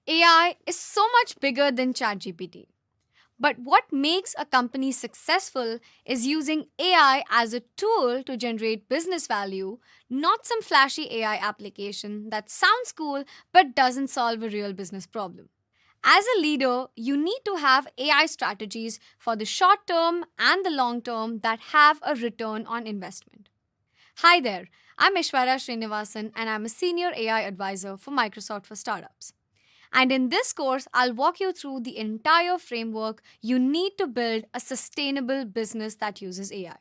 AI is so much bigger than ChatGPT. But what makes a company successful is using AI as a tool to generate business value, not some flashy AI application that sounds cool but doesn't solve a real business problem. As a leader, you need to have AI strategies for the short term and the long term that have a return on investment. Hi there, I'm Ishwarya Srinivasan and I'm a senior AI advisor for Microsoft for Startups. And in this course, I'll walk you through the entire framework you need to build a sustainable business that uses AI.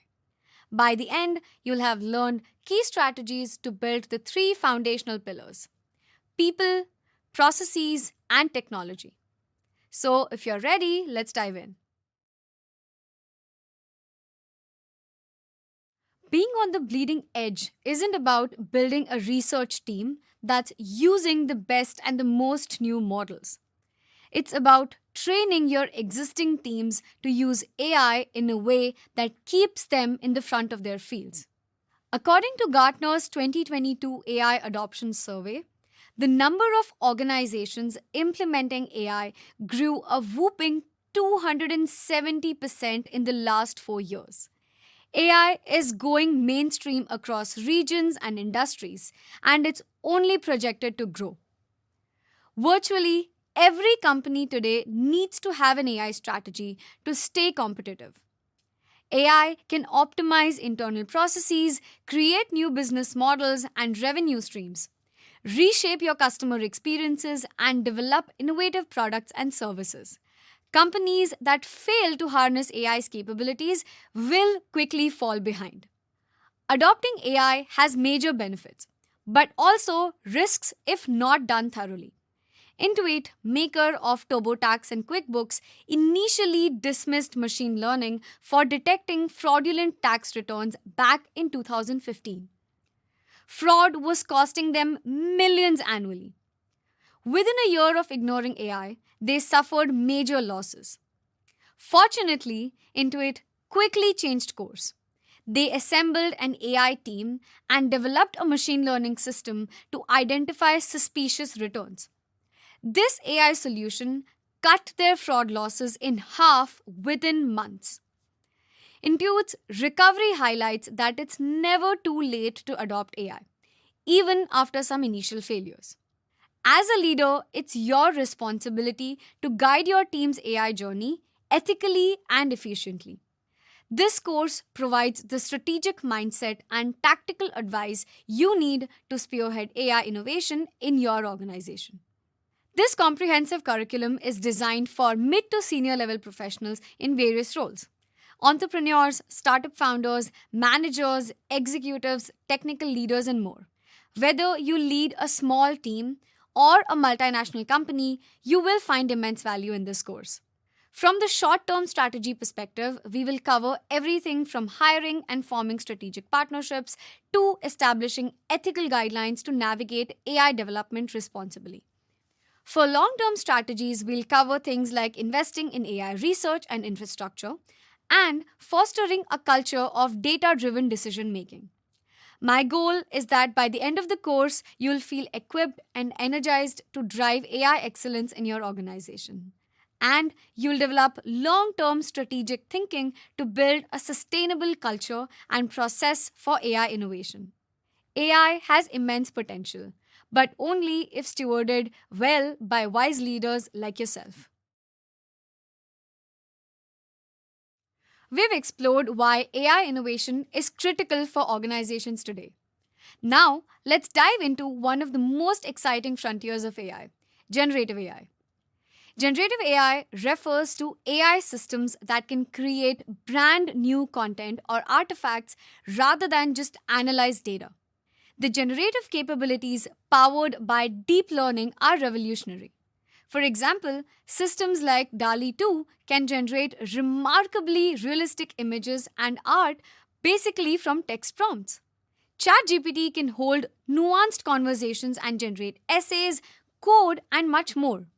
By the end, you'll have learned key strategies to build the three foundational pillars: people, processes, and technology. So, if you're ready, let's dive in. Being on the bleeding edge isn't about building a research team that's using the best and the most new models. It's about training your existing teams to use AI in a way that keeps them in the front of their fields. According to Gartner's 2022 AI Adoption Survey, the number of organizations implementing AI grew a whooping 270% in the last 4 years. AI is going mainstream across regions and industries, and it's only projected to grow. Virtually every company today needs to have an AI strategy to stay competitive. AI can optimize internal processes, create new business models and revenue streams, reshape your customer experiences, and develop innovative products and services. Companies that fail to harness AI's capabilities will quickly fall behind. Adopting AI has major benefits, but also risks if not done thoroughly. Intuit, maker of TurboTax and QuickBooks, initially dismissed machine learning for detecting fraudulent tax returns back in 2015. Fraud was costing them millions annually. Within a year of ignoring AI, they suffered major losses. Fortunately, Intuit quickly changed course. They assembled an AI team and developed a machine learning system to identify suspicious returns. This AI solution cut their fraud losses in half within months. Intuit's recovery highlights that it's never too late to adopt AI, even after some initial failures. As a leader, it's your responsibility to guide your team's AI journey ethically and efficiently. This course provides the strategic mindset and tactical advice you need to spearhead AI innovation in your organization. This comprehensive curriculum is designed for mid to senior level professionals in various roles: entrepreneurs, startup founders, managers, executives, technical leaders, and more. Whether you lead a small team or a multinational company, you will find immense value in this course. From the short term strategy perspective, we will cover everything from hiring and forming strategic partnerships to establishing ethical guidelines to navigate AI development responsibly. For long term strategies, we'll cover things like investing in AI research and infrastructure and fostering a culture of data driven decision making. My goal is that by the end of the course, you'll feel equipped and energized to drive AI excellence in your organization. And you'll develop long term strategic thinking to build a sustainable culture and process for AI innovation. AI has immense potential, but only if stewarded well by wise leaders like yourself. We've explored why AI innovation is critical for organizations today. Now, let's dive into one of the most exciting frontiers of AI: generative AI. Generative AI refers to AI systems that can create brand new content or artifacts rather than just analyze data. The generative capabilities powered by deep learning are revolutionary. For example, systems like DALI 2 can generate remarkably realistic images and art basically from text prompts. ChatGPT can hold nuanced conversations and generate essays, code, and much more.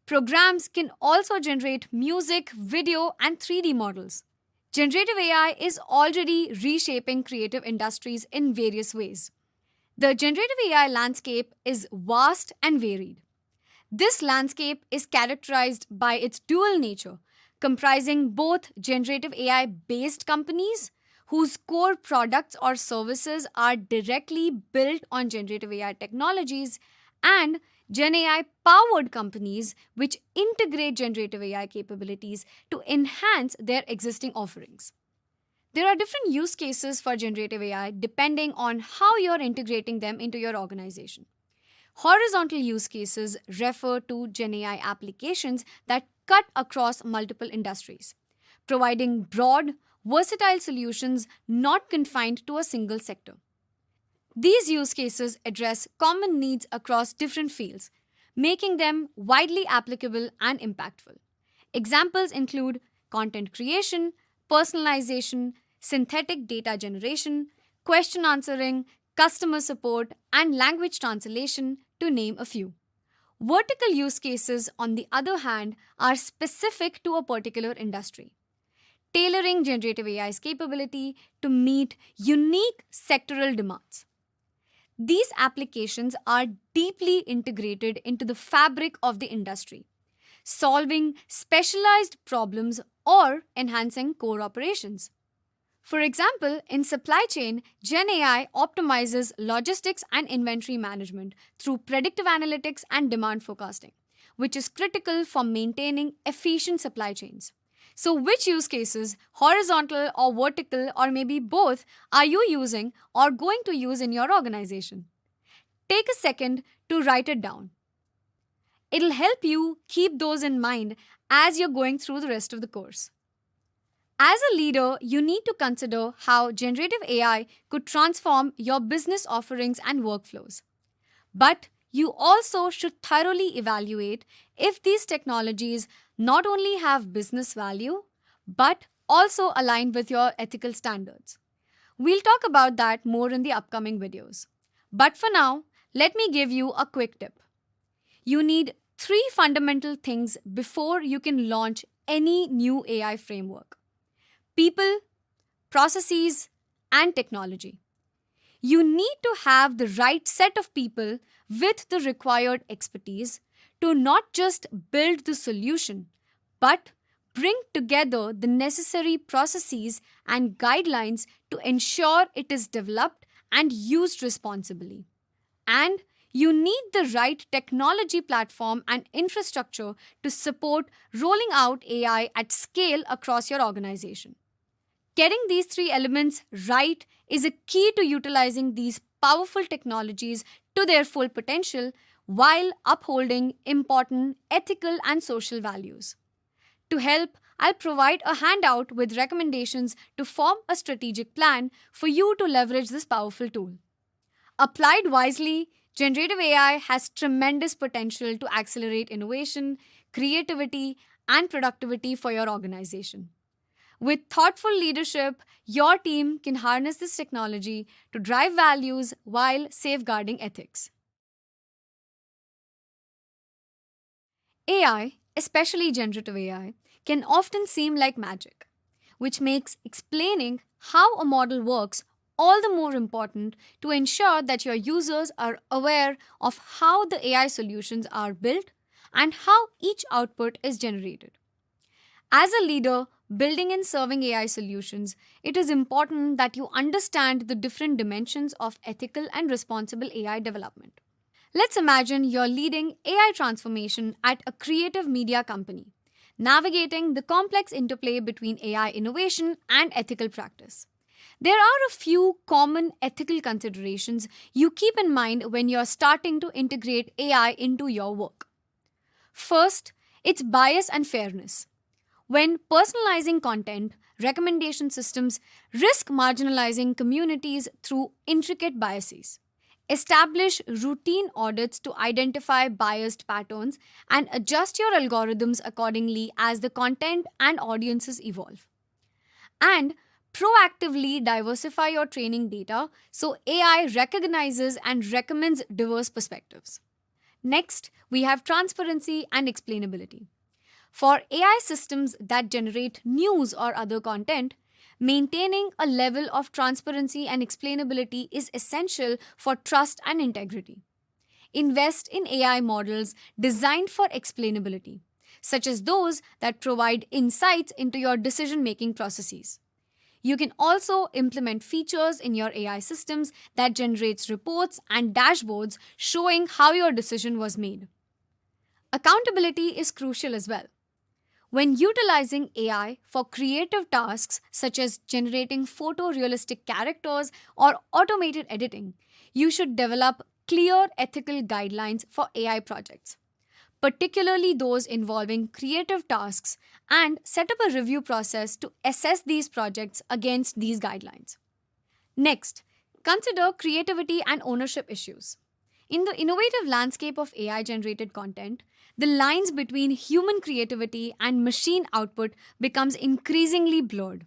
Programs can also generate music, video, and 3D models. Generative AI is already reshaping creative industries in various ways. The generative AI landscape is vast and varied. This landscape is characterized by its dual nature, comprising both generative AI based companies whose core products or services are directly built on generative AI technologies and Gen AI powered companies which integrate generative AI capabilities to enhance their existing offerings. There are different use cases for generative AI depending on how you're integrating them into your organization. Horizontal use cases refer to Gen AI applications that cut across multiple industries, providing broad, versatile solutions not confined to a single sector. These use cases address common needs across different fields, making them widely applicable and impactful. Examples include content creation, personalization, synthetic data generation, question answering, customer support, and language translation, to name a few. Vertical use cases, on the other hand, are specific to a particular industry, tailoring generative AI's capability to meet unique sectoral demands. These applications are deeply integrated into the fabric of the industry, solving specialized problems or enhancing core operations. For example, in supply chain, Gen AI optimizes logistics and inventory management through predictive analytics and demand forecasting, which is critical for maintaining efficient supply chains. So, which use cases, horizontal or vertical, or maybe both, are you using or going to use in your organization? Take a second to write it down. It'll help you keep those in mind as you're going through the rest of the course. As a leader, you need to consider how generative AI could transform your business offerings and workflows. But you also should thoroughly evaluate if these technologies not only have business value, but also align with your ethical standards. We'll talk about that more in the upcoming videos. But for now, let me give you a quick tip. You need three fundamental things before you can launch any new AI framework: people, processes, and technology. You need to have the right set of people with the required expertise to not just build the solution, but bring together the necessary processes and guidelines to ensure it is developed and used responsibly. And you need the right technology platform and infrastructure to support rolling out AI at scale across your organization. Getting these three elements right is a key to utilizing these powerful technologies to their full potential while upholding important ethical and social values. To help, I'll provide a handout with recommendations to form a strategic plan for you to leverage this powerful tool. Applied wisely, generative AI has tremendous potential to accelerate innovation, creativity, and productivity for your organization. With thoughtful leadership, your team can harness this technology to drive values while safeguarding ethics. AI, especially generative AI, can often seem like magic, which makes explaining how a model works all the more important to ensure that your users are aware of how the AI solutions are built and how each output is generated. As a leader building and serving AI solutions, it is important that you understand the different dimensions of ethical and responsible AI development. Let's imagine you're leading AI transformation at a creative media company, navigating the complex interplay between AI innovation and ethical practice. There are a few common ethical considerations you keep in mind when you're starting to integrate AI into your work. First, it's bias and fairness. When personalizing content, recommendation systems risk marginalizing communities through intricate biases. Establish routine audits to identify biased patterns and adjust your algorithms accordingly as the content and audiences evolve. And proactively diversify your training data so AI recognizes and recommends diverse perspectives. Next, we have transparency and explainability. For AI systems that generate news or other content, maintaining a level of transparency and explainability is essential for trust and integrity. invest in AI models designed for explainability, such as those that provide insights into your decision making processes. You can also implement features in your AI systems that generates reports and dashboards showing how your decision was made. Accountability is crucial as well. When utilizing AI for creative tasks such as generating photorealistic characters or automated editing, you should develop clear ethical guidelines for AI projects, particularly those involving creative tasks, and set up a review process to assess these projects against these guidelines. Next, consider creativity and ownership issues. In the innovative landscape of AI generated content, the lines between human creativity and machine output becomes increasingly blurred.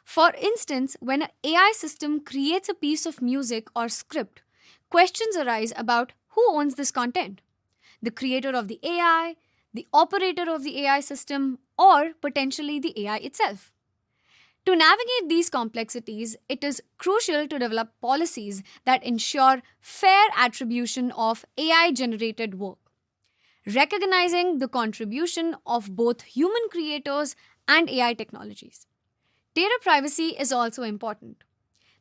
For instance, when an AI system creates a piece of music or script, questions arise about who owns this content: the creator of the AI, the operator of the AI system, or potentially the AI itself. To navigate these complexities, it is crucial to develop policies that ensure fair attribution of AI generated work, recognizing the contribution of both human creators and AI technologies. Data privacy is also important.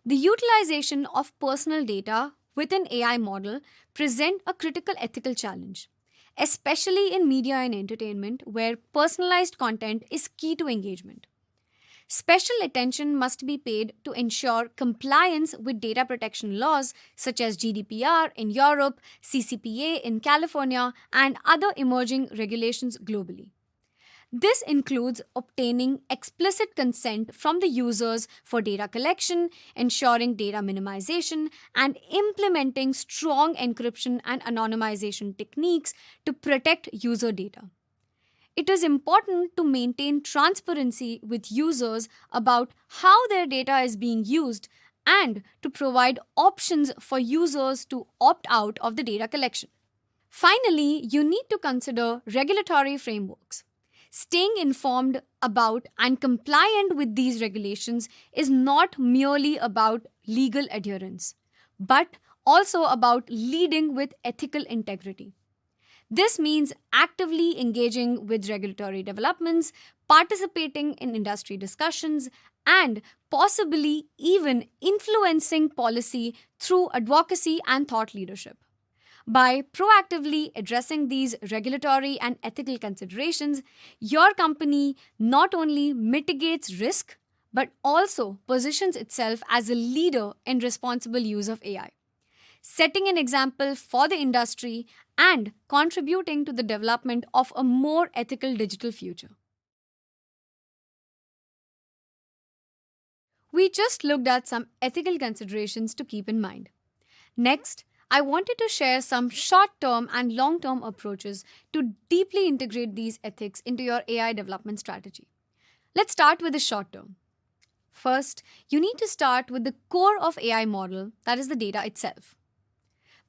The utilization of personal data within AI model present a critical ethical challenge, especially in media and entertainment where personalized content is key to engagement. Special attention must be paid to ensure compliance with data protection laws such as GDPR in Europe, CCPA in California, and other emerging regulations globally. This includes obtaining explicit consent from the users for data collection, ensuring data minimization, and implementing strong encryption and anonymization techniques to protect user data. It is important to maintain transparency with users about how their data is being used and to provide options for users to opt out of the data collection. Finally, you need to consider regulatory frameworks. Staying informed about and compliant with these regulations is not merely about legal adherence, but also about leading with ethical integrity. This means actively engaging with regulatory developments, participating in industry discussions, and possibly even influencing policy through advocacy and thought leadership. By proactively addressing these regulatory and ethical considerations, your company not only mitigates risk but also positions itself as a leader in responsible use of AI, setting an example for the industry and contributing to the development of a more ethical digital future. We just looked at some ethical considerations to keep in mind. Next, I wanted to share some short term and long term approaches to deeply integrate these ethics into your AI development strategy. Let's start with the short term. First, you need to start with the core of AI model, that is the data itself.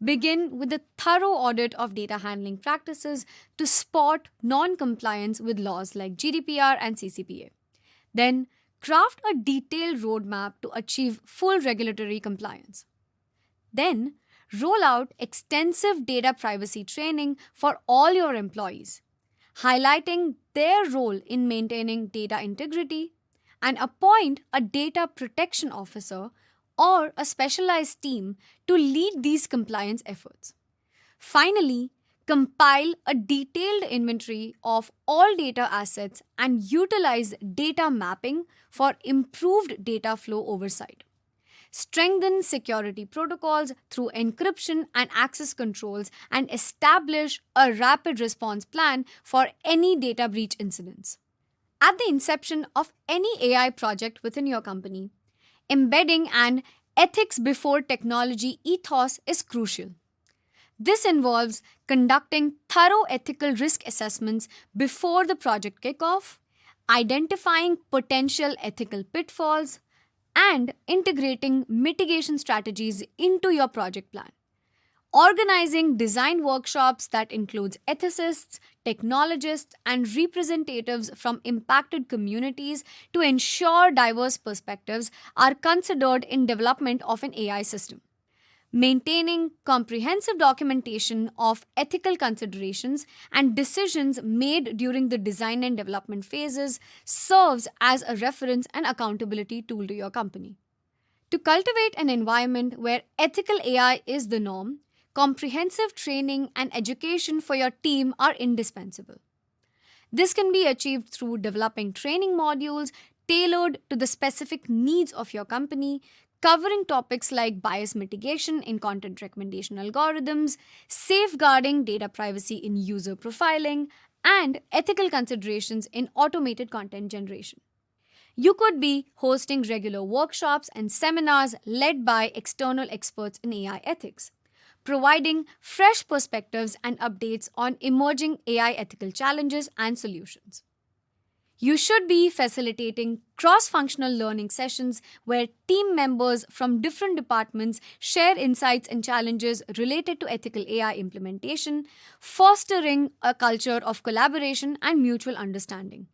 Begin with a thorough audit of data handling practices to spot non compliance with laws like GDPR and CCPA. Then, craft a detailed roadmap to achieve full regulatory compliance. Then, roll out extensive data privacy training for all your employees, highlighting their role in maintaining data integrity, and appoint a data protection officer or a specialized team to lead these compliance efforts. Finally, compile a detailed inventory of all data assets and utilize data mapping for improved data flow oversight. Strengthen security protocols through encryption and access controls, and establish a rapid response plan for any data breach incidents. At the inception of any AI project within your company, embedding an ethics before technology ethos is crucial. This involves conducting thorough ethical risk assessments before the project kickoff, identifying potential ethical pitfalls, and integrating mitigation strategies into your project plan. Organizing design workshops that includes ethicists, technologists, and representatives from impacted communities to ensure diverse perspectives are considered in development of an AI system. Maintaining comprehensive documentation of ethical considerations and decisions made during the design and development phases serves as a reference and accountability tool to your company. To cultivate an environment where ethical AI is the norm, comprehensive training and education for your team are indispensable. This can be achieved through developing training modules tailored to the specific needs of your company, covering topics like bias mitigation in content recommendation algorithms, safeguarding data privacy in user profiling, and ethical considerations in automated content generation. You could be hosting regular workshops and seminars led by external experts in AI ethics, providing fresh perspectives and updates on emerging AI ethical challenges and solutions. You should be facilitating cross functional learning sessions where team members from different departments share insights and challenges related to ethical AI implementation, fostering a culture of collaboration and mutual understanding.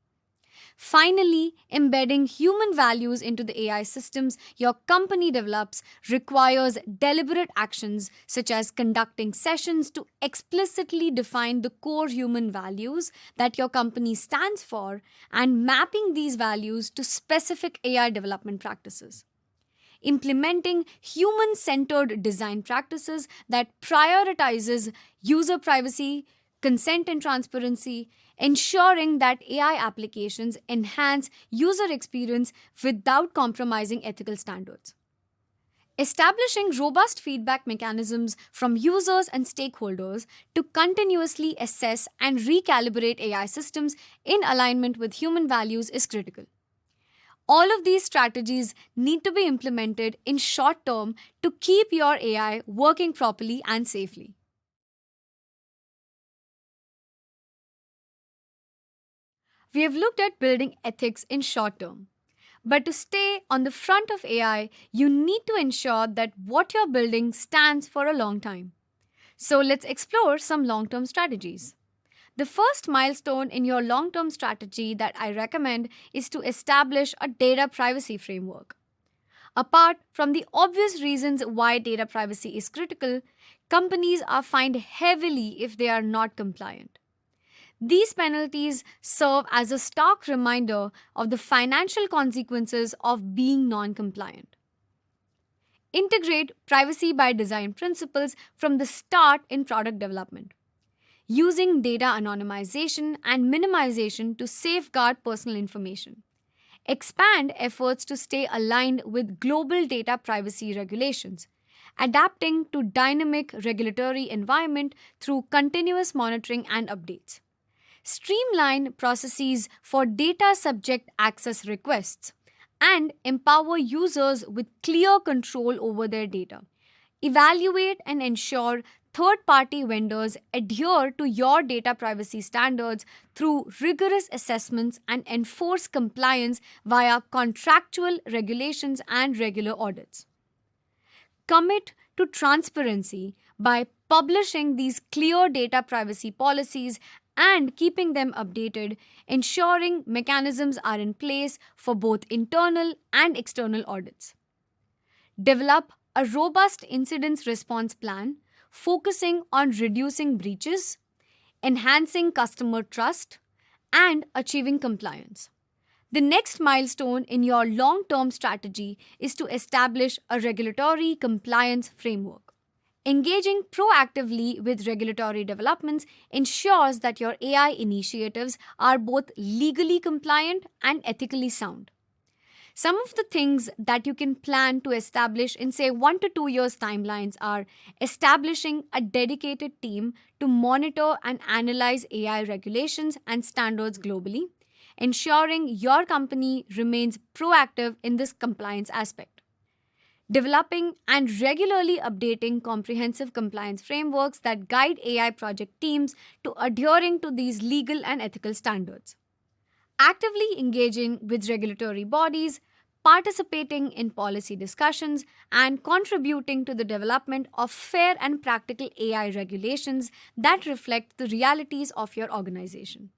Finally, embedding human values into the AI systems your company develops requires deliberate actions such as conducting sessions to explicitly define the core human values that your company stands for and mapping these values to specific AI development practices. Implementing human-centered design practices that prioritizes user privacy, consent and transparency, ensuring that AI applications enhance user experience without compromising ethical standards. Establishing robust feedback mechanisms from users and stakeholders to continuously assess and recalibrate AI systems in alignment with human values is critical. All of these strategies need to be implemented in short term to keep your AI working properly and safely. We have looked at building ethics in short term. But to stay on the front of AI, you need to ensure that what you're building stands for a long time. So let's explore some long term strategies. The first milestone in your long term strategy that I recommend is to establish a data privacy framework. Apart from the obvious reasons why data privacy is critical, companies are fined heavily if they are not compliant. These penalties serve as a stark reminder of the financial consequences of being non compliant. Integrate privacy by design principles from the start in product development, using data anonymization and minimization to safeguard personal information. Expand efforts to stay aligned with global data privacy regulations, adapting to dynamic regulatory environment through continuous monitoring and updates. Streamline processes for data subject access requests, and empower users with clear control over their data. Evaluate and ensure third party vendors adhere to your data privacy standards through rigorous assessments and enforce compliance via contractual regulations and regular audits. Commit to transparency by publishing these clear data privacy policies and keeping them updated, ensuring mechanisms are in place for both internal and external audits. Develop a robust incident response plan focusing on reducing breaches, enhancing customer trust, and achieving compliance. The next milestone in your long term strategy is to establish a regulatory compliance framework. Engaging proactively with regulatory developments ensures that your AI initiatives are both legally compliant and ethically sound. Some of the things that you can plan to establish in, say, 1 to 2 years timelines are establishing a dedicated team to monitor and analyze AI regulations and standards globally, ensuring your company remains proactive in this compliance aspect. Developing and regularly updating comprehensive compliance frameworks that guide AI project teams to adhering to these legal and ethical standards. Actively engaging with regulatory bodies, participating in policy discussions, and contributing to the development of fair and practical AI regulations that reflect the realities of your organization.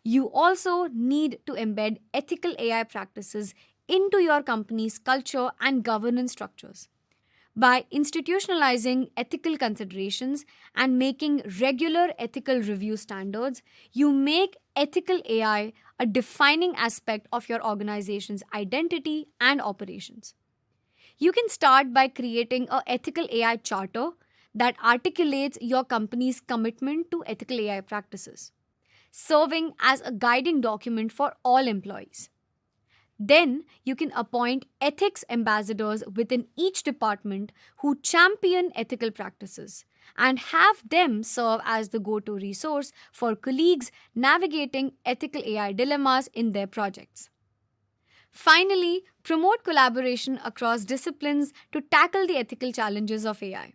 You also need to embed ethical AI practices into your company's culture and governance structures. By institutionalizing ethical considerations and making regular ethical review standards, you make ethical AI a defining aspect of your organization's identity and operations. You can start by creating a ethical AI charter that articulates your company's commitment to ethical AI practices, serving as a guiding document for all employees. Then you can appoint ethics ambassadors within each department who champion ethical practices and have them serve as the go to resource for colleagues navigating ethical AI dilemmas in their projects. Finally, promote collaboration across disciplines to tackle the ethical challenges of AI.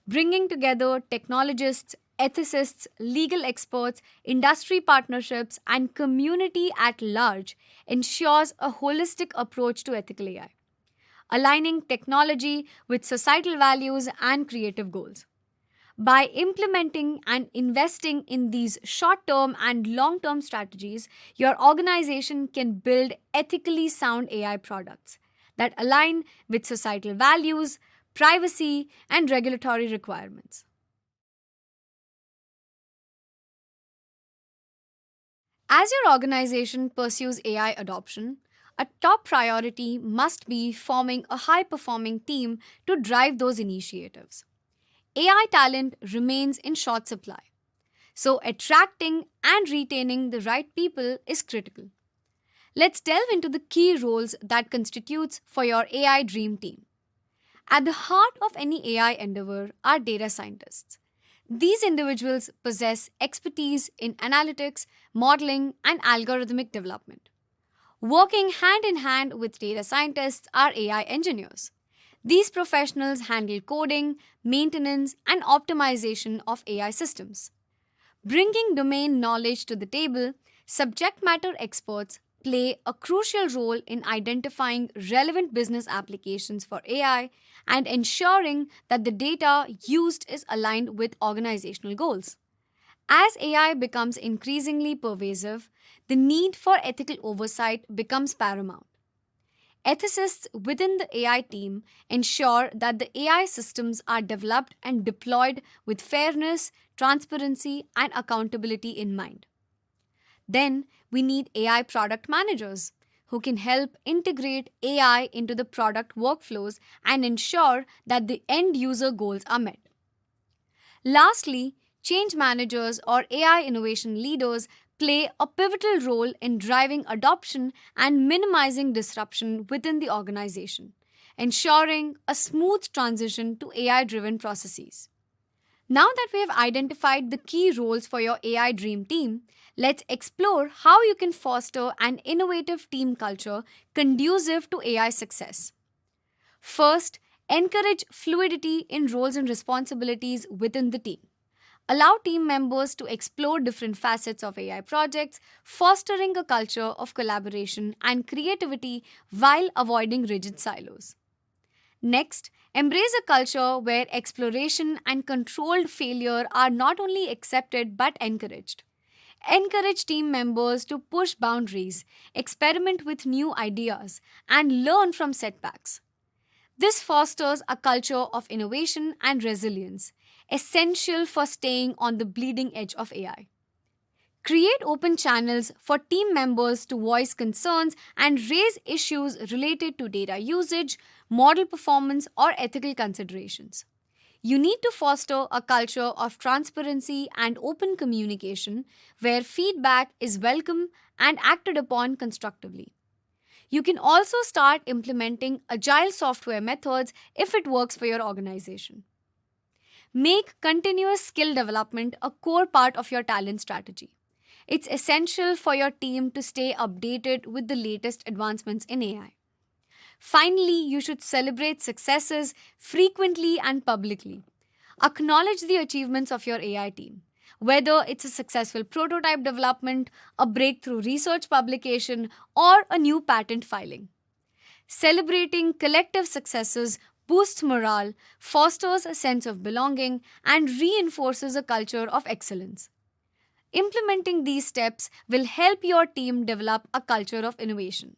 Bringing together technologists, ethicists, legal experts, industry partnerships, and community at large ensures a holistic approach to ethical AI, aligning technology with societal values and creative goals. By implementing and investing in these short term and long term strategies, your organization can build ethically sound AI products that align with societal values, privacy, and regulatory requirements. As your organization pursues AI adoption, a top priority must be forming a high performing team to drive those initiatives. AI talent remains in short supply, so attracting and retaining the right people is critical. Let's delve into the key roles that constitutes for your AI dream team. At the heart of any AI endeavor are data scientists. These individuals possess expertise in analytics, modeling, and algorithmic development. Working hand in hand with data scientists are AI engineers. These professionals handle coding, maintenance, and optimization of AI systems. Bringing domain knowledge to the table, subject matter experts play a crucial role in identifying relevant business applications for AI and ensuring that the data used is aligned with organizational goals. As AI becomes increasingly pervasive, the need for ethical oversight becomes paramount. Ethicists within the AI team ensure that the AI systems are developed and deployed with fairness, transparency, and accountability in mind. Then we need AI product managers who can help integrate AI into the product workflows and ensure that the end user goals are met. Lastly, change managers or AI innovation leaders play a pivotal role in driving adoption and minimizing disruption within the organization, ensuring a smooth transition to AI driven processes. Now that we have identified the key roles for your AI dream team, let's explore how you can foster an innovative team culture conducive to AI success. First, encourage fluidity in roles and responsibilities within the team. Allow team members to explore different facets of AI projects, fostering a culture of collaboration and creativity while avoiding rigid silos. Next, embrace a culture where exploration and controlled failure are not only accepted but encouraged. Encourage team members to push boundaries, experiment with new ideas, and learn from setbacks. This fosters a culture of innovation and resilience, essential for staying on the bleeding edge of AI. Create open channels for team members to voice concerns and raise issues related to data usage, model performance, or ethical considerations. You need to foster a culture of transparency and open communication where feedback is welcome and acted upon constructively. You can also start implementing agile software methods if it works for your organization. Make continuous skill development a core part of your talent strategy. It's essential for your team to stay updated with the latest advancements in AI. Finally, you should celebrate successes frequently and publicly. Acknowledge the achievements of your AI team, whether it's a successful prototype development, a breakthrough research publication, or a new patent filing. Celebrating collective successes boosts morale, fosters a sense of belonging, and reinforces a culture of excellence. Implementing these steps will help your team develop a culture of innovation.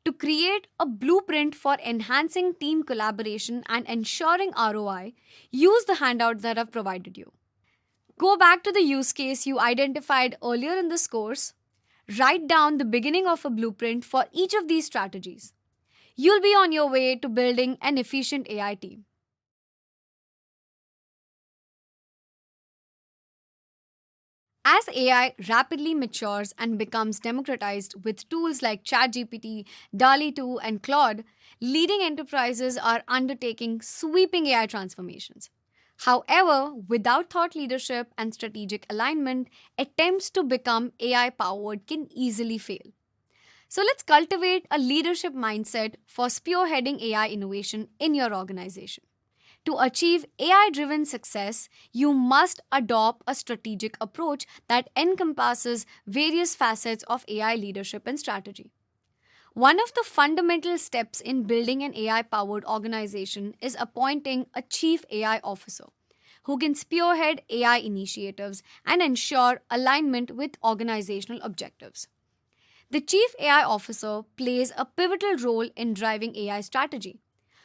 To create a blueprint for enhancing team collaboration and ensuring ROI, use the handout that I've provided you. Go back to the use case you identified earlier in this course. Write down the beginning of a blueprint for each of these strategies. You'll be on your way to building an efficient AI team. As AI rapidly matures and becomes democratized with tools like ChatGPT, DALI 2, and Claude, leading enterprises are undertaking sweeping AI transformations. However, without thought leadership and strategic alignment, attempts to become AI powered can easily fail. So let's cultivate a leadership mindset for spearheading AI innovation in your organization. To achieve AI driven success, you must adopt a strategic approach that encompasses various facets of AI leadership and strategy. One of the fundamental steps in building an AI powered organization is appointing a chief AI officer who can spearhead AI initiatives and ensure alignment with organizational objectives. The chief AI officer plays a pivotal role in driving AI strategy,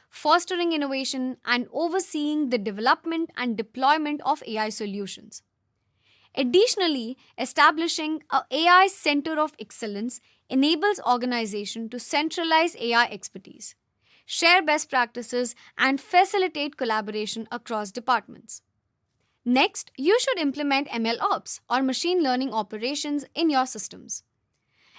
fostering innovation, and overseeing the development and deployment of AI solutions. Additionally, establishing a AI Center of Excellence enables organizations to centralize AI expertise, share best practices, and facilitate collaboration across departments. Next, you should implement ML Ops or machine learning operations in your systems.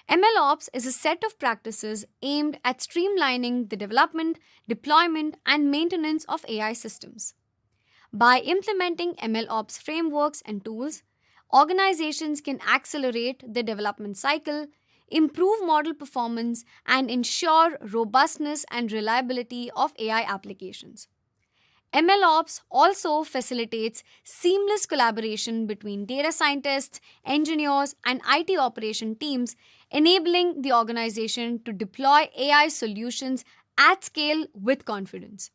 ML Ops is a set of practices aimed at streamlining the development, deployment, and maintenance of AI systems. By implementing ML Ops frameworks and tools, organizations can accelerate the development cycle, improve model performance, and ensure robustness and reliability of AI applications. MLOps also facilitates seamless collaboration between data scientists, engineers, and IT operation teams, enabling the organization to deploy AI solutions at scale with confidence.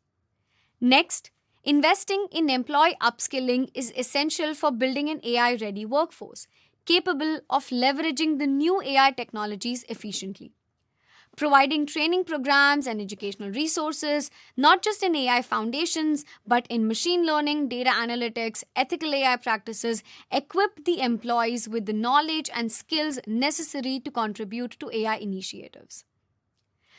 Next, investing in employee upskilling is essential for building an AI ready workforce capable of leveraging the new AI technologies efficiently. Providing training programs and educational resources, not just in AI foundations, but in machine learning, data analytics, ethical AI practices, equip the employees with the knowledge and skills necessary to contribute to AI initiatives.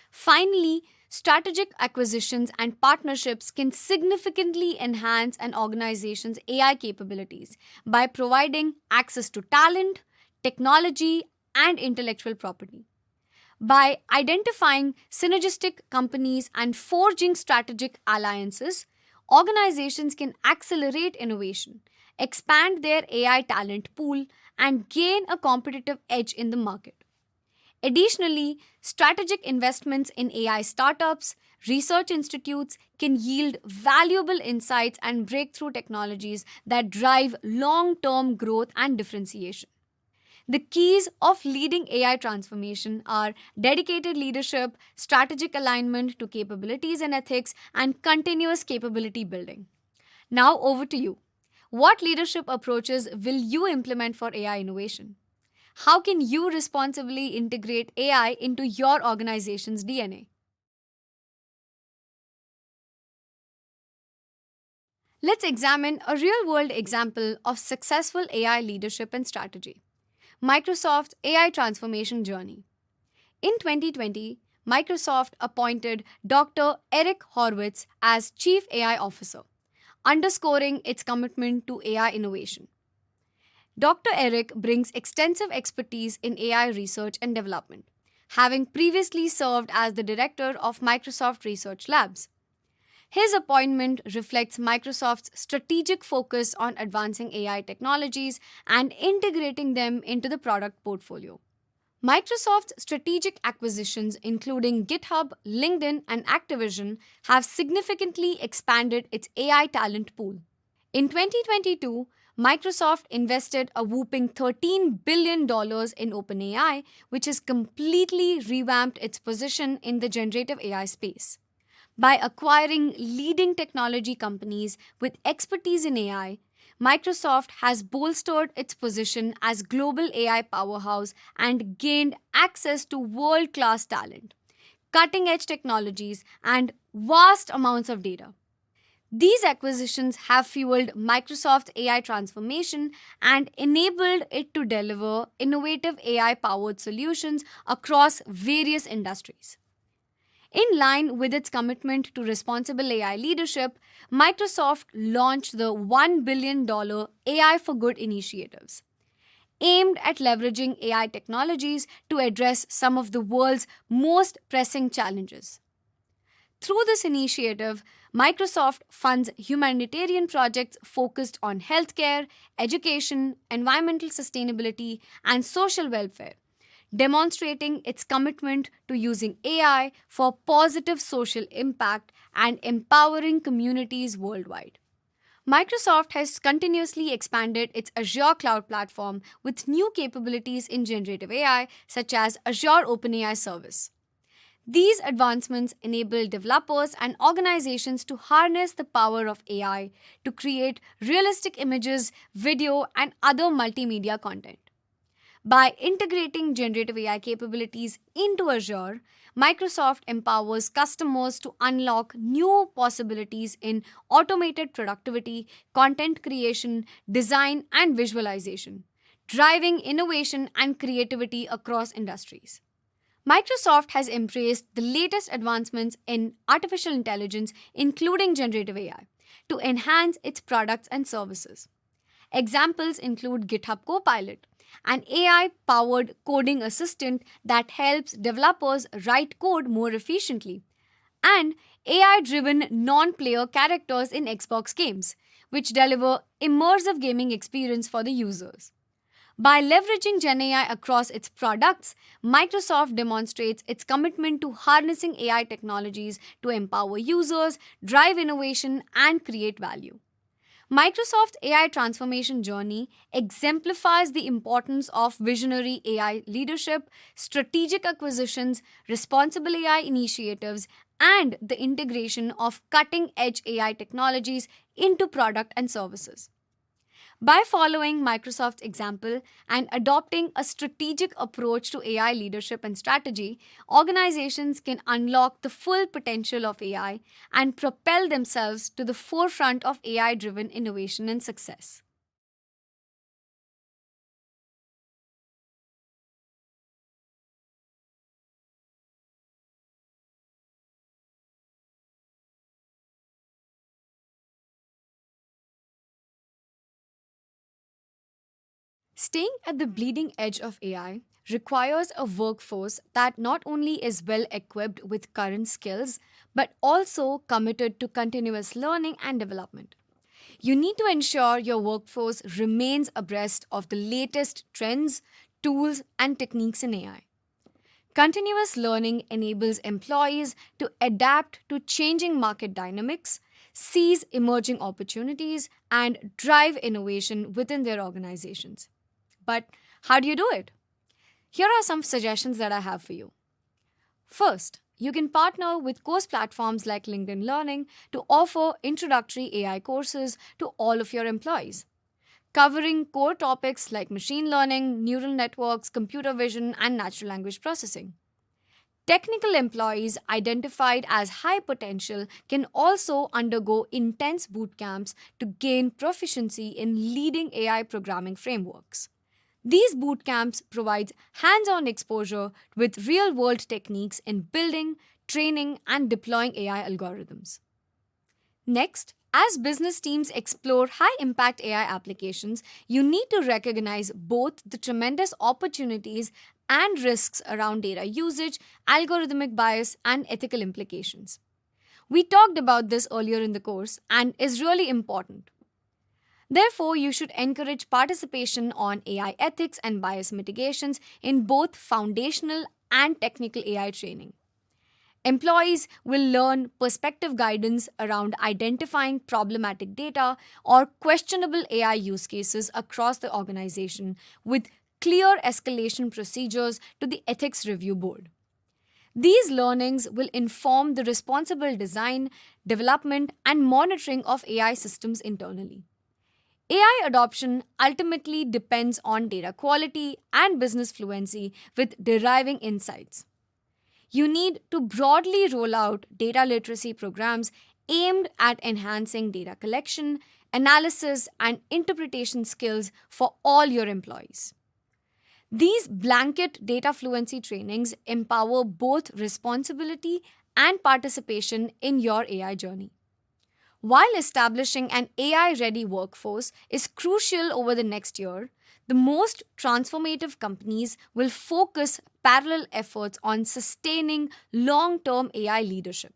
Finally, strategic acquisitions and partnerships can significantly enhance an organization's AI capabilities by providing access to talent, technology, and intellectual property. By identifying synergistic companies and forging strategic alliances, organizations can accelerate innovation, expand their AI talent pool, and gain a competitive edge in the market. Additionally, strategic investments in AI startups, research institutes can yield valuable insights and breakthrough technologies that drive long term growth and differentiation. The keys of leading AI transformation are dedicated leadership, strategic alignment to capabilities and ethics, and continuous capability building. Now, over to you. What leadership approaches will you implement for AI innovation? How can you responsibly integrate AI into your organization's DNA? Let's examine a real world example of successful AI leadership and strategy. Microsoft's AI transformation journey. In 2020, Microsoft appointed Dr. Eric Horowitz as Chief AI Officer, underscoring its commitment to AI innovation. Dr. Eric brings extensive expertise in AI research and development, having previously served as the director of Microsoft Research Labs. His appointment reflects Microsoft's strategic focus on advancing AI technologies and integrating them into the product portfolio. Microsoft's strategic acquisitions, including GitHub, LinkedIn, and Activision, have significantly expanded its AI talent pool. In 2022, Microsoft invested a whopping $13 billion in OpenAI, which has completely revamped its position in the generative AI space. By acquiring leading technology companies with expertise in AI, Microsoft has bolstered its position as global AI powerhouse and gained access to world-class talent, cutting edge technologies, and vast amounts of data. These acquisitions have fueled Microsoft's AI transformation and enabled it to deliver innovative AI powered solutions across various industries. In line with its commitment to responsible AI leadership, Microsoft launched the $1 billion AI for Good initiatives, aimed at leveraging AI technologies to address some of the world's most pressing challenges. Through this initiative, Microsoft funds humanitarian projects focused on healthcare, education, environmental sustainability, and social welfare, demonstrating its commitment to using AI for positive social impact and empowering communities worldwide. Microsoft has continuously expanded its Azure cloud platform with new capabilities in generative AI, such as Azure OpenAI Service. These advancements enable developers and organizations to harness the power of AI to create realistic images, video, and other multimedia content. By integrating generative AI capabilities into Azure, Microsoft empowers customers to unlock new possibilities in automated productivity, content creation, design, and visualization, driving innovation and creativity across industries. Microsoft has embraced the latest advancements in artificial intelligence, including generative AI, to enhance its products and services. Examples include GitHub Copilot, an AI powered coding assistant that helps developers write code more efficiently, and AI driven non player characters in Xbox games, which deliver immersive gaming experience for the users. By leveraging GenAI across its products, Microsoft demonstrates its commitment to harnessing AI technologies to empower users, drive innovation, and create value. Microsoft's AI transformation journey exemplifies the importance of visionary AI leadership, strategic acquisitions, responsible AI initiatives, and the integration of cutting edge AI technologies into product and services. By following Microsoft's example and adopting a strategic approach to AI leadership and strategy, organizations can unlock the full potential of AI and propel themselves to the forefront of AI driven innovation and success. Staying at the bleeding edge of AI requires a workforce that not only is well equipped with current skills, but also committed to continuous learning and development. You need to ensure your workforce remains abreast of the latest trends, tools, and techniques in AI. Continuous learning enables employees to adapt to changing market dynamics, seize emerging opportunities, and drive innovation within their organizations. But how do you do it? Here are some suggestions that I have for you. First, you can partner with course platforms like LinkedIn Learning to offer introductory AI courses to all of your employees, covering core topics like machine learning, neural networks, computer vision, and natural language processing. Technical employees identified as high potential can also undergo intense boot camps to gain proficiency in leading AI programming frameworks. These boot camps provide hands on exposure with real world techniques in building, training, and deploying AI algorithms. Next, as business teams explore high impact AI applications, you need to recognize both the tremendous opportunities and risks around data usage, algorithmic bias, and ethical implications. We talked about this earlier in the course and is really important. Therefore, you should encourage participation on AI ethics and bias mitigations in both foundational and technical AI training. Employees will learn perspective guidance around identifying problematic data or questionable AI use cases across the organization with clear escalation procedures to the Ethics Review Board. These learnings will inform the responsible design, development, and monitoring of AI systems internally. AI adoption ultimately depends on data quality and business fluency with deriving insights. You need to broadly roll out data literacy programs aimed at enhancing data collection, analysis, and interpretation skills for all your employees. These blanket data fluency trainings empower both responsibility and participation in your AI journey. While establishing an AI ready workforce is crucial over the next year, the most transformative companies will focus parallel efforts on sustaining long term AI leadership.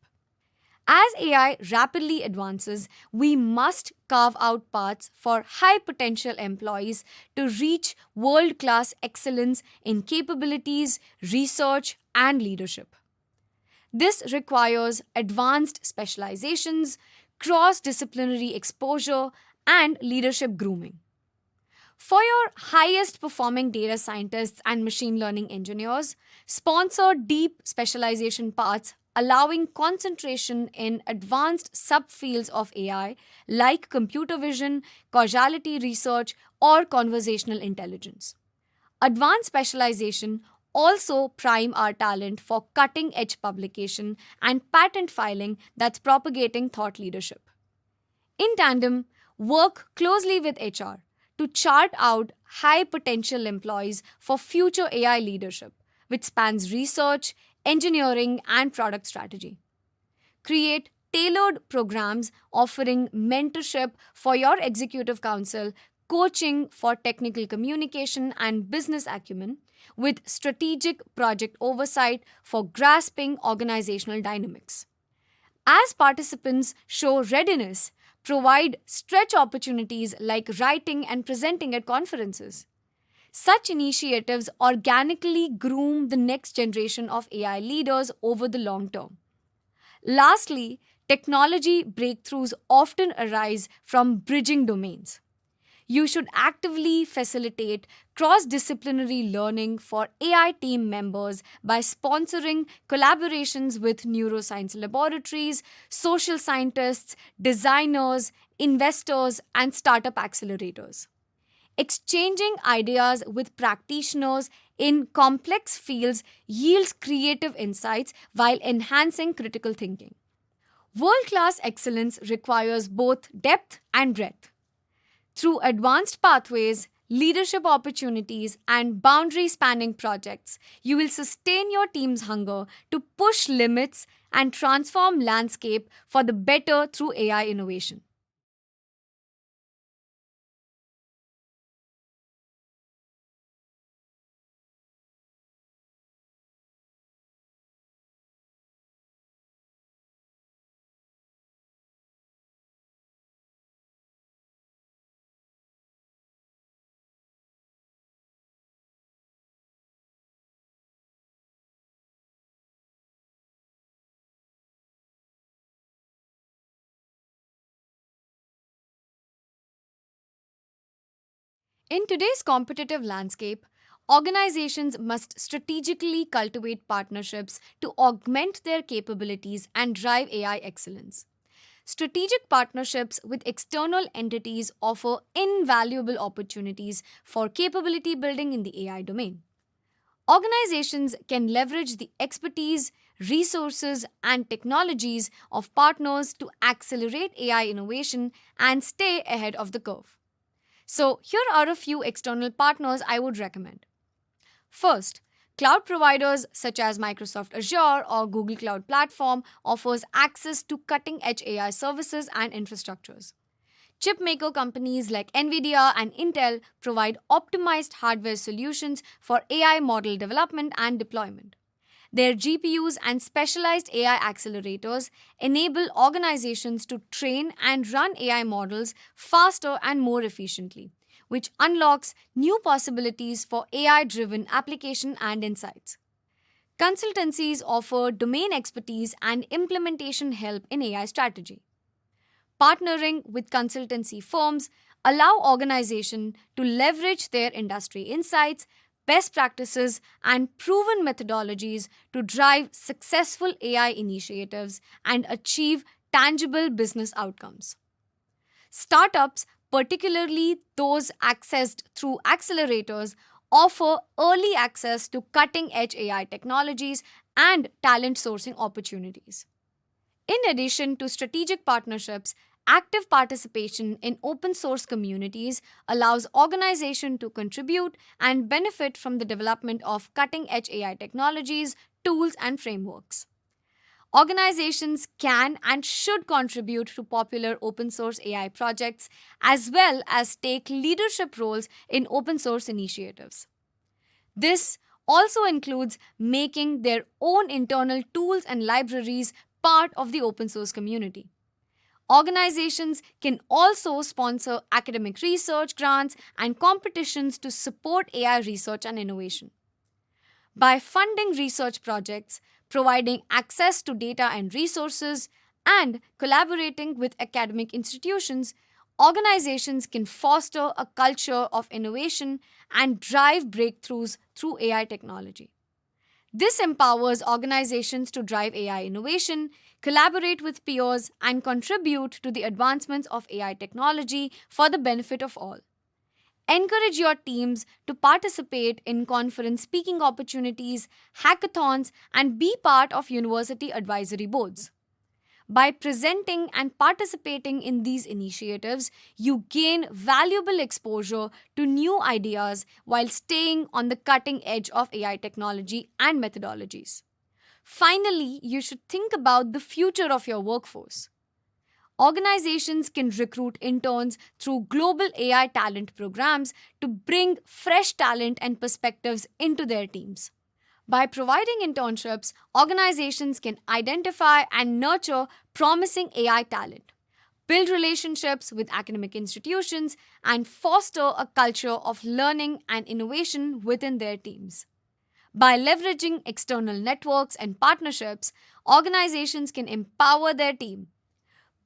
As AI rapidly advances, we must carve out paths for high potential employees to reach world class excellence in capabilities, research, and leadership. This requires advanced specializations, cross disciplinary exposure, and leadership grooming. For your highest performing data scientists and machine learning engineers, sponsor deep specialization paths allowing concentration in advanced subfields of AI like computer vision, causality research, or conversational intelligence. Advanced specialization also prime our talent for cutting edge publication and patent filing that's propagating thought leadership. In tandem, work closely with HR to chart out high potential employees for future AI leadership, which spans research, engineering, and product strategy. Create tailored programs offering mentorship for your executive council, coaching for technical communication and business acumen, with strategic project oversight for grasping organizational dynamics. As participants show readiness, provide stretch opportunities like writing and presenting at conferences. Such initiatives organically groom the next generation of AI leaders over the long term. Lastly, technology breakthroughs often arise from bridging domains. You should actively facilitate cross disciplinary learning for AI team members by sponsoring collaborations with neuroscience laboratories, social scientists, designers, investors, and startup accelerators. Exchanging ideas with practitioners in complex fields yields creative insights while enhancing critical thinking. World class excellence requires both depth and breadth. Through advanced pathways, leadership opportunities, and boundary spanning projects, you will sustain your team's hunger to push limits and transform landscape for the better through AI innovation. In today's competitive landscape, organizations must strategically cultivate partnerships to augment their capabilities and drive AI excellence. Strategic partnerships with external entities offer invaluable opportunities for capability building in the AI domain. Organizations can leverage the expertise, resources, and technologies of partners to accelerate AI innovation and stay ahead of the curve. So, here are a few external partners I would recommend. First, cloud providers such as Microsoft Azure or Google Cloud Platform offers access to cutting-edge AI services and infrastructures. Chipmaker companies like Nvidia and Intel provide optimized hardware solutions for AI model development and deployment. Their GPUs and specialized AI accelerators enable organizations to train and run AI models faster and more efficiently, which unlocks new possibilities for AI driven application and insights. Consultancies offer domain expertise and implementation help in AI strategy. Partnering with consultancy firms allow organizations to leverage their industry insights, best practices, and proven methodologies to drive successful AI initiatives and achieve tangible business outcomes. Startups, particularly those accessed through accelerators, offer early access to cutting edge AI technologies and talent sourcing opportunities. In addition to strategic partnerships, active participation in open source communities allows organizations to contribute and benefit from the development of cutting edge AI technologies, tools, and frameworks. Organizations can and should contribute to popular open source AI projects as well as take leadership roles in open source initiatives. This also includes making their own internal tools and libraries part of the open source community. Organizations can also sponsor academic research grants and competitions to support AI research and innovation. By funding research projects, providing access to data and resources, and collaborating with academic institutions, organizations can foster a culture of innovation and drive breakthroughs through AI technology. This empowers organizations to drive AI innovation, collaborate with peers, and contribute to the advancements of AI technology for the benefit of all. Encourage your teams to participate in conference speaking opportunities, hackathons, and be part of university advisory boards. By presenting and participating in these initiatives, you gain valuable exposure to new ideas while staying on the cutting edge of AI technology and methodologies. Finally, you should think about the future of your workforce. Organizations can recruit interns through global AI talent programs to bring fresh talent and perspectives into their teams. By providing internships, organizations can identify and nurture promising AI talent, build relationships with academic institutions, and foster a culture of learning and innovation within their teams. By leveraging external networks and partnerships, organizations can empower their team,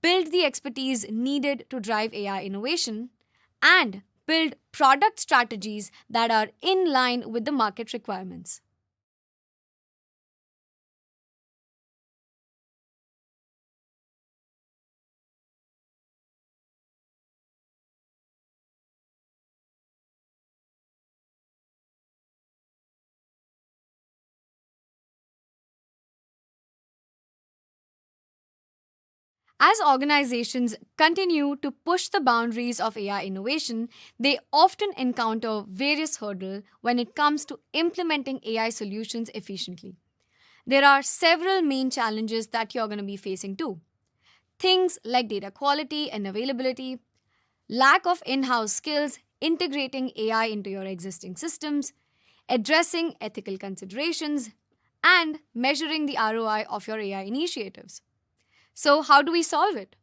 build the expertise needed to drive AI innovation, and build product strategies that are in line with the market requirements. As organizations continue to push the boundaries of AI innovation, they often encounter various hurdles when it comes to implementing AI solutions efficiently. There are several main challenges that you're going to be facing too. Things like data quality and availability, lack of in house skills integrating AI into your existing systems, addressing ethical considerations, and measuring the ROI of your AI initiatives. So, how do we solve it?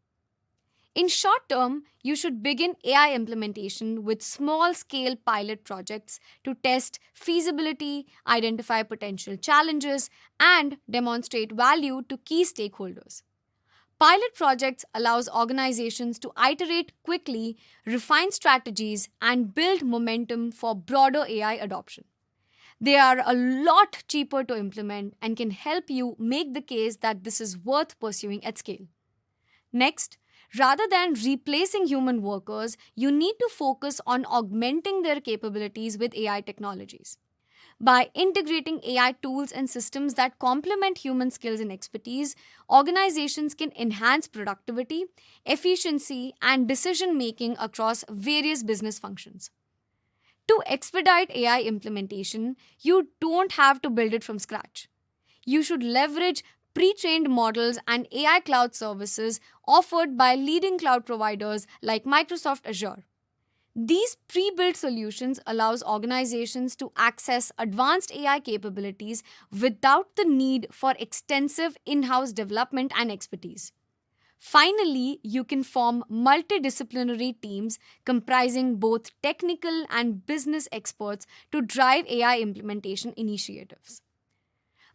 In short term, you should begin AI implementation with small scale pilot projects to test feasibility, identify potential challenges, and demonstrate value to key stakeholders. Pilot projects allows organizations to iterate quickly, refine strategies, and build momentum for broader AI adoption. They are a lot cheaper to implement and can help you make the case that this is worth pursuing at scale. Next, rather than replacing human workers, you need to focus on augmenting their capabilities with AI technologies. By integrating AI tools and systems that complement human skills and expertise, organizations can enhance productivity, efficiency, and decision making across various business functions. To expedite AI implementation, you don't have to build it from scratch. You should leverage pre trained models and AI cloud services offered by leading cloud providers like Microsoft Azure. These pre-built solutions allows organizations to access advanced AI capabilities without the need for extensive in-house development and expertise. Finally, you can form multidisciplinary teams comprising both technical and business experts to drive AI implementation initiatives.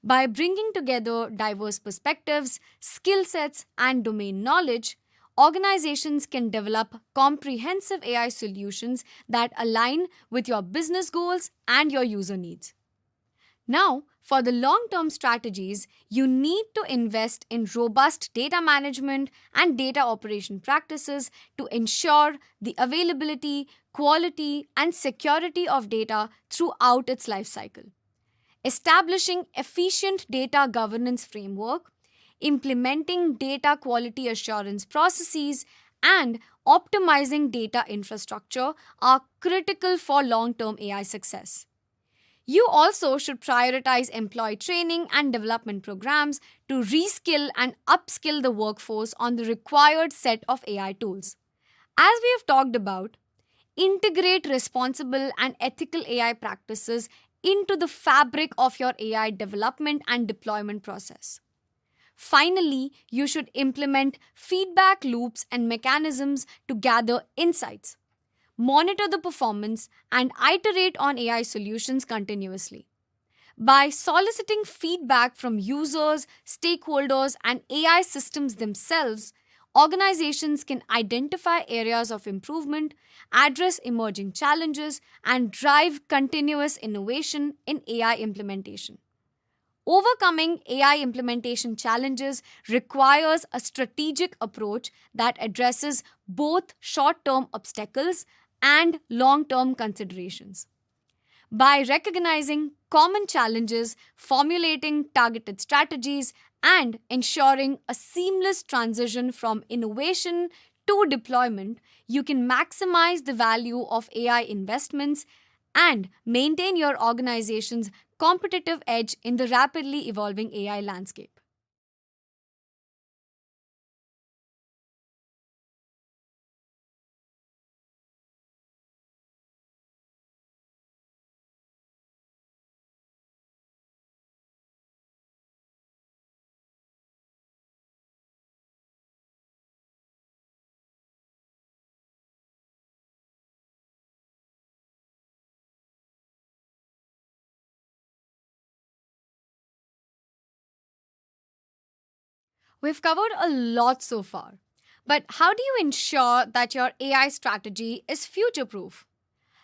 By bringing together diverse perspectives, skill sets, and domain knowledge, organizations can develop comprehensive AI solutions that align with your business goals and your user needs. Now, for the long term strategies, you need to invest in robust data management and data operation practices to ensure the availability, quality, and security of data throughout its life cycle. establishing efficient data governance framework, implementing data quality assurance processes, and optimizing data infrastructure are critical for long term AI success. You also should prioritize employee training and development programs to reskill and upskill the workforce on the required set of AI tools. As we have talked about, integrate responsible and ethical AI practices into the fabric of your AI development and deployment process. Finally, you should implement feedback loops and mechanisms to gather insights, monitor the performance, and iterate on AI solutions continuously. By soliciting feedback from users, stakeholders, and AI systems themselves, organizations can identify areas of improvement, address emerging challenges, and drive continuous innovation in AI implementation. Overcoming AI implementation challenges requires a strategic approach that addresses both short term obstacles and long term considerations. By recognizing common challenges, formulating targeted strategies, and ensuring a seamless transition from innovation to deployment, you can maximize the value of AI investments and maintain your organization's competitive edge in the rapidly evolving AI landscape. We've covered a lot so far, but how do you ensure that your AI strategy is future proof?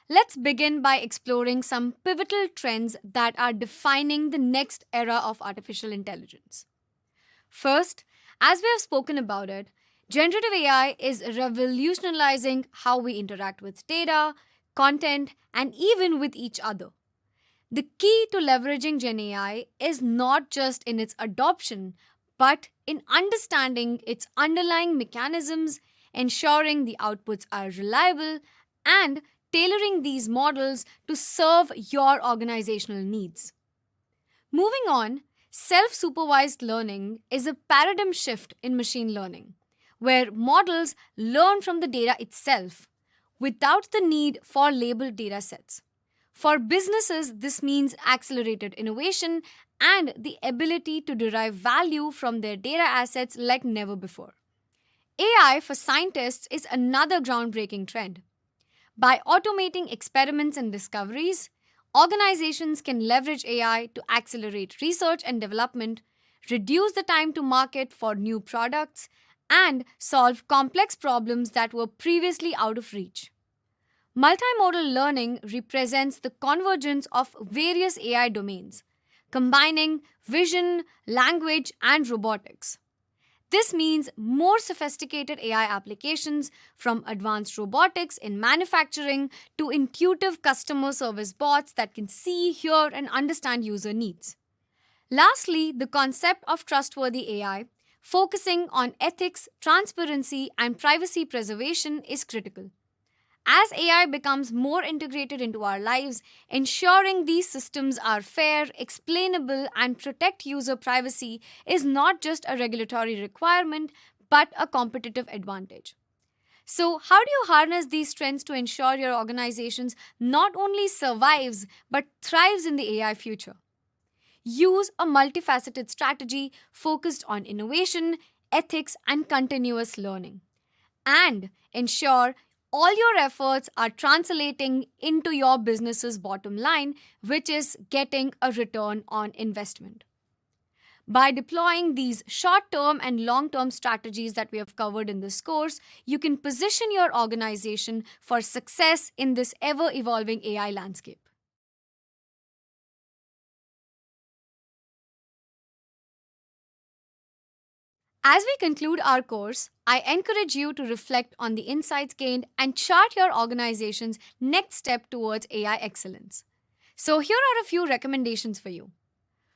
Let's begin by exploring some pivotal trends that are defining the next era of artificial intelligence. First, as we have spoken about it, generative AI is revolutionizing how we interact with data, content, and even with each other. The key to leveraging Gen AI is not just in its adoption, but in understanding its underlying mechanisms, ensuring the outputs are reliable, and tailoring these models to serve your organizational needs. Moving on, self supervised learning is a paradigm shift in machine learning, where models learn from the data itself without the need for labeled data sets. For businesses, this means accelerated innovation and the ability to derive value from their data assets like never before. AI for scientists is another groundbreaking trend. By automating experiments and discoveries, organizations can leverage AI to accelerate research and development, reduce the time to market for new products, and solve complex problems that were previously out of reach. Multimodal learning represents the convergence of various AI domains, combining vision, language, and robotics. This means more sophisticated AI applications from advanced robotics in manufacturing to intuitive customer service bots that can see, hear, and understand user needs. Lastly, the concept of trustworthy AI, focusing on ethics, transparency, and privacy preservation, is critical. As AI becomes more integrated into our lives, ensuring these systems are fair, explainable, and protect user privacy is not just a regulatory requirement but a competitive advantage. So, how do you harness these trends to ensure your organizations not only survives but thrives in the AI future? Use a multifaceted strategy focused on innovation, ethics, and continuous learning, and ensure all your efforts are translating into your business's bottom line, which is getting a return on investment. By deploying these short term and long term strategies that we have covered in this course, you can position your organization for success in this ever evolving AI landscape. As we conclude our course, I encourage you to reflect on the insights gained and chart your organization's next step towards AI excellence. So, here are a few recommendations for you.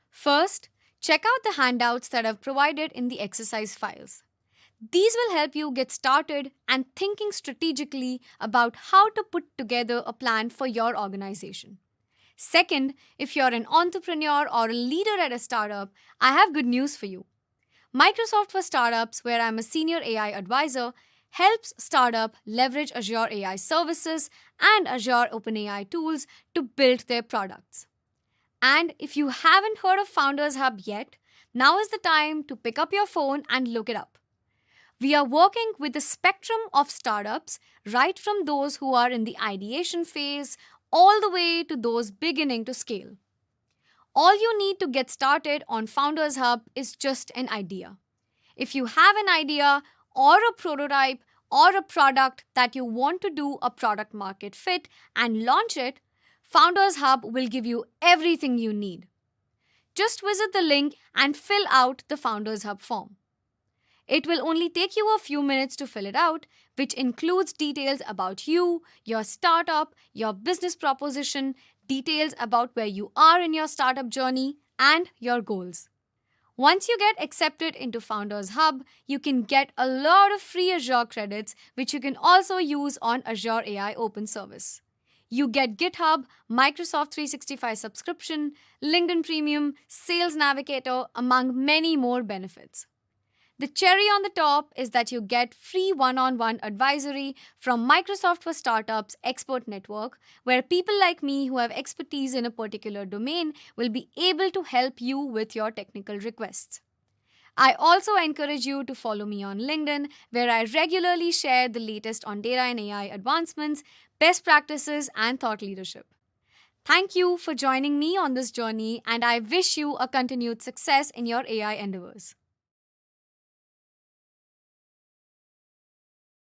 First, check out the handouts that I've provided in the exercise files. These will help you get started and thinking strategically about how to put together a plan for your organization. Second, if you're an entrepreneur or a leader at a startup, I have good news for you. Microsoft for Startups, where I'm a senior AI advisor, helps startup leverage Azure AI services and Azure OpenAI tools to build their products. And if you haven't heard of Founders Hub yet, now is the time to pick up your phone and look it up. We are working with a spectrum of startups, right from those who are in the ideation phase all the way to those beginning to scale. All you need to get started on Founders Hub is just an idea. If you have an idea or a prototype or a product that you want to do a product market fit and launch it, Founders Hub will give you everything you need. Just visit the link and fill out the Founders Hub form. It will only take you a few minutes to fill it out, which includes details about you, your startup, your business proposition, details about where you are in your startup journey, and your goals. Once you get accepted into Founders Hub, you can get a lot of free Azure credits, which you can also use on Azure AI Open Service. You get GitHub, Microsoft 365 subscription, LinkedIn Premium, Sales Navigator, among many more benefits. The cherry on the top is that you get free one-on-one advisory from Microsoft for Startups Expert Network, where people like me who have expertise in a particular domain will be able to help you with your technical requests. I also encourage you to follow me on LinkedIn, where I regularly share the latest on data and AI advancements, best practices, and thought leadership. Thank you for joining me on this journey, and I wish you a continued success in your AI endeavors.